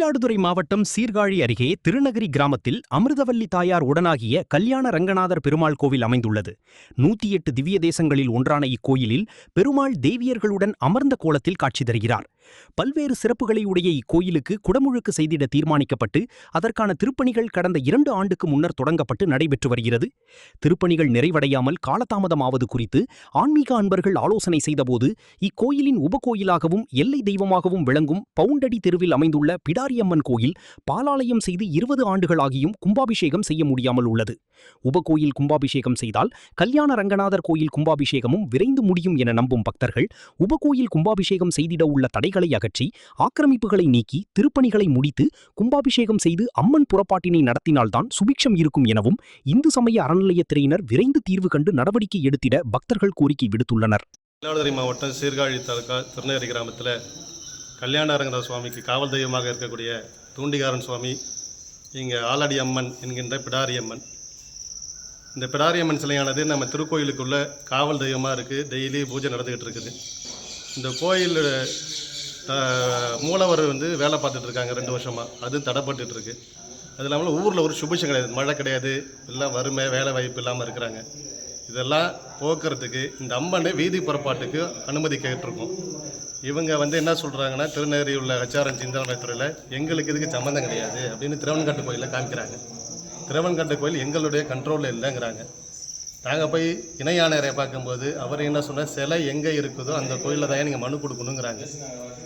மயிலாடுதுறை மாவட்டம் சீர்காழி அருகே திருநகரி கிராமத்தில் அமிர்தவல்லி தாயார் உடனாகிய கல்யாண ரங்கநாதர் பெருமாள் கோவில் அமைந்துள்ளது. 108 திவ்ய தேசங்களில் ஒன்றான இக்கோயிலில் பெருமாள் தேவியர்களுடன் அமர்ந்த கோலத்தில் காட்சி தருகிறார். பல்வேறு சிறப்புகளை உடைய இக்கோயிலுக்கு குடமுழுக்கு செய்திட தீர்மானிக்கப்பட்டு அதற்கான திருப்பணிகள் கடந்த 2 ஆண்டுக்கு முன்னர் தொடங்கப்பட்டு நடைபெற்று வருகிறது. திருப்பணிகள் நிறைவடையாமல் காலதாமதமாவது குறித்து ஆன்மீக அன்பர்கள் ஆலோசனை செய்தபோது இக்கோயிலின் உபகோயிலாகவும் எல்லை தெய்வமாகவும் விளங்கும் பவுண்டடி தெருவில் அமைந்துள்ள பிடாரியம்மன் கோயில் பாலாலயம் செய்து 20 ஆண்டுகளாகியும் கும்பாபிஷேகம் செய்ய முடியாமல் உள்ளது. உபகோயில் கும்பாபிஷேகம் செய்தால் கல்யாண ரங்கநாதர் கோயில் கும்பாபிஷேகமும் விரைந்து முடியும் என நம்பும் பக்தர்கள் உபகோயில் கும்பாபிஷேகம் செய்திட உள்ள தடைகளை அகற்றி ஆக்கிரமிப்புகளை நீக்கி திருப்பணிகளை முடித்து கும்பாபிஷேகம் செய்து அம்மன் புறப்பாட்டினை நடத்தினால்தான் சுபிக்ஷம் இருக்கும் எனவும் இந்து சமய அறநிலையத்துறையினர் விரைந்து தீர்வு கண்டு நடவடிக்கை எடுத்திட பக்தர்கள் கோரிக்கை விடுத்துள்ளனர். மயிலாடுதுறை மாவட்டம் சீர்காழி தாலுகா திருநகரி கிராமத்தில் கல்யாண ரங்கநாத சுவாமிக்கு காவல் தெய்வமாக இருக்கக்கூடிய தூண்டிகாரன் சுவாமி, இங்கே ஆலடி அம்மன் என்கின்ற பிடாரியம்மன். இந்த பிடாரியம்மன் சிலையானது நம்ம திருக்கோயிலுக்குள்ள காவல் தெய்வமாக இருக்குது. டெய்லி பூஜை நடந்துக்கிட்டு இருக்குது. இந்த கோயில் மூலவர் வேலை பார்த்துட்டு இருக்காங்க 2 வருஷமாக. அது தடைப்பட்டு இருக்கு. அது இல்லாமல் ஊரில் ஒரு சுபிஷம் கிடையாது, மழை கிடையாது, எல்லாம் வறுமை வேலை வாய்ப்பு இல்லாமல் இருக்கிறாங்க. இதெல்லாம் போக்குறதுக்கு இந்த அம்மனை வீதி புறப்பாட்டுக்கு அனுமதி கேட்டிருக்கோம். இவங்க என்ன சொல்கிறாங்கன்னா, திருநகரி உள்ள ஹச்ஆர்என் சிந்தாமணித்துறையில் எங்களுக்கு இதுக்கு சம்மந்தம் கிடையாது அப்படின்னு திருவன்காட்டு கோயிலில் காமிக்கிறாங்க. திருவன்காட்டு கோயில் எங்களுடைய கண்ட்ரோலில் இல்லைங்கிறாங்க. நாங்கள் போய் இணை ஆணையரை பார்க்கும்போது அவர் என்ன சொன்னால், சிலை எங்கே இருக்குதோ அந்த கோயிலில் தான் நீங்கள் மனு கொடுக்கணுங்கிறாங்க.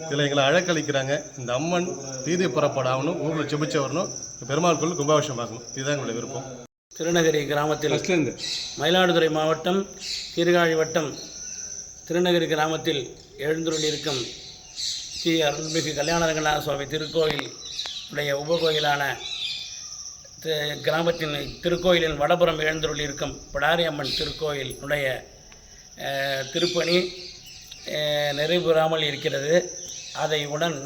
இதில் எங்களை அழக்களிக்கிறாங்க. இந்த அம்மன் வீதி புறப்படாகணும், ஊரில் செபிச்சு வரணும், பெருமாள் கோயில் கும்பாபிஷேகம் ஆகணும். இதுதான் எங்களுடைய விருப்பம். திருநகரி கிராமத்தில் மயிலாடுதுறை மாவட்டம் சீர்காழி வட்டம் திருநகரி கிராமத்தில் எழுந்துள்ளிருக்கும் ஸ்ரீ அருள்மிகு கல்யாண ரங்கநாத சுவாமி திருக்கோயில் உடைய உபகோயிலான கிராமத்தின் திருக்கோயிலின் வடபுறம் எழுந்துள்ளிருக்கும் பிடாரியம்மன் திருக்கோயில் உடைய திருப்பணி நிறைவு பெறாமல் இருக்கிறது. அதை உடன்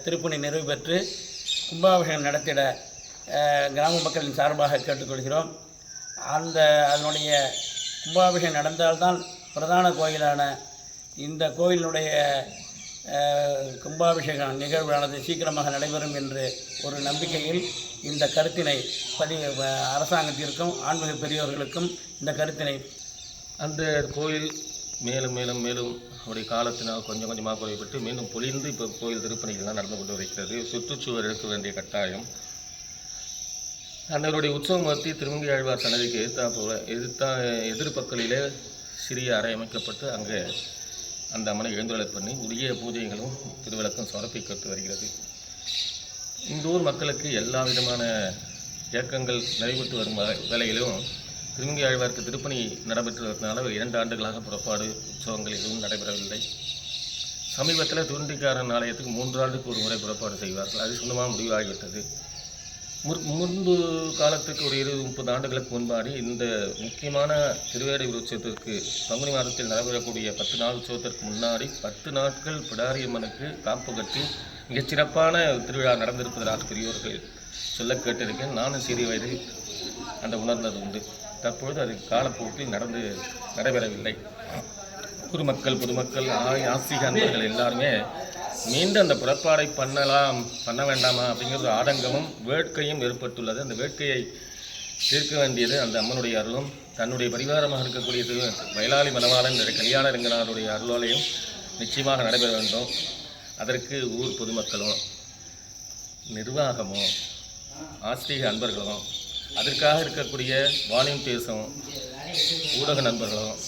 திருப்பணி நிறைவு பெற்று கும்பாபிஷேகம் நடத்திட கிராம மக்களின் சார்பாக கேட்டுக்கொள்கிறோம். அதனுடைய கும்பாபிஷேகம் நடந்தால்தான் பிரதான கோயிலான இந்த கோயிலுடைய கும்பாபிஷேகம் நிகழ்வானது சீக்கிரமாக நடைபெறும் என்று ஒரு நம்பிக்கையில் இந்த கருத்தினை அரசாங்கத்திற்கும் ஆன்மீக பெரியவர்களுக்கும் இந்த கருத்தினை அந்த கோயில் மேலும் மேலும் மேலும் அவருடைய காலத்தினால் கொஞ்சம் கொஞ்சமாக குறைப்பட்டு மீண்டும் பொழிந்து இப்போ கோயில் திருப்பணிகள்லாம் நடந்து கொண்டு இருக்கிறது. சுற்றுச்சுவர் எடுக்க வேண்டிய கட்டாயம். அன்னருடைய உற்சவமூர்த்தி திருமங்கை ஆழ்வார் சன்னதிக்கு எதிர்பக்கலிலே சிறிய அறை அமைக்கப்பட்டு அங்கே அந்த அம்மனை எழுந்துள்ளை பண்ணி உரிய பூஜைகளும் திருவிளக்கும் சமர்ப்பிக்கப்பட்டு வருகிறது. இந்த ஊர் மக்களுக்கு எல்லா விதமான இயக்கங்கள் நடைபெற்று வரும் வேளையிலும் திருமங்கை ஆழ்வாருக்கு திருப்பணி நடைபெற்று வருவதனால 2 ஆண்டுகளாக புறப்பாடு உற்சவங்கள் எதுவும் நடைபெறவில்லை. சமீபத்தில் தூண்டிக்காரன் ஆலயத்துக்கு 3 ஆண்டுக்கு ஒரு முறை புறப்பாடு செய்வார்கள். அது சொந்தமாக முடிவாகிவிட்டது. முன்பு காலத்துக்கு ஒரு 20-30 ஆண்டுகளுக்கு முன்பாடி இந்த முக்கியமான திருவேடை உற்சவத்திற்கு பங்குனி மாதத்தில் நடைபெறக்கூடிய 10 நாள் உற்சவத்திற்கு முன்னாடி 10 நாட்கள் பிடாரியம்மனுக்கு காப்பு கட்டி மிகச்சிறப்பான திருவிழா நடந்திருப்பதாக பெரியோர்கள் சொல்ல கேட்டிருக்கேன். நானும் சிறிய வயதில் அந்த உணர்ந்தது உண்டு. தற்பொழுது அது காலப்போக்கில் நடைபெறவில்லை. குருமக்கள் பொதுமக்கள் ஆஸ்திக அன்பர்கள் எல்லாருமே மீண்டும் அந்த புறப்பாடை பண்ண வேண்டாமா அப்படிங்கிற ஆதங்கமும் வேட்கையும் ஏற்பட்டுள்ளது. அந்த வேட்கையை தீர்க்க வேண்டியது அந்த அம்மனுடைய அருளும் தன்னுடைய பரிவாரமாக இருக்கக்கூடிய வயலாளி மணவாளன் கல்யாண ரங்கநாதருடைய அருளாலையும் நிச்சயமாக நடைபெற வேண்டும். அதற்கு ஊர் பொதுமக்களும் நிர்வாகமும் ஆஸ்திக அன்பர்களும் அதற்காக இருக்கக்கூடிய வால்யூம் பேசும் ஊடக நண்பர்களும்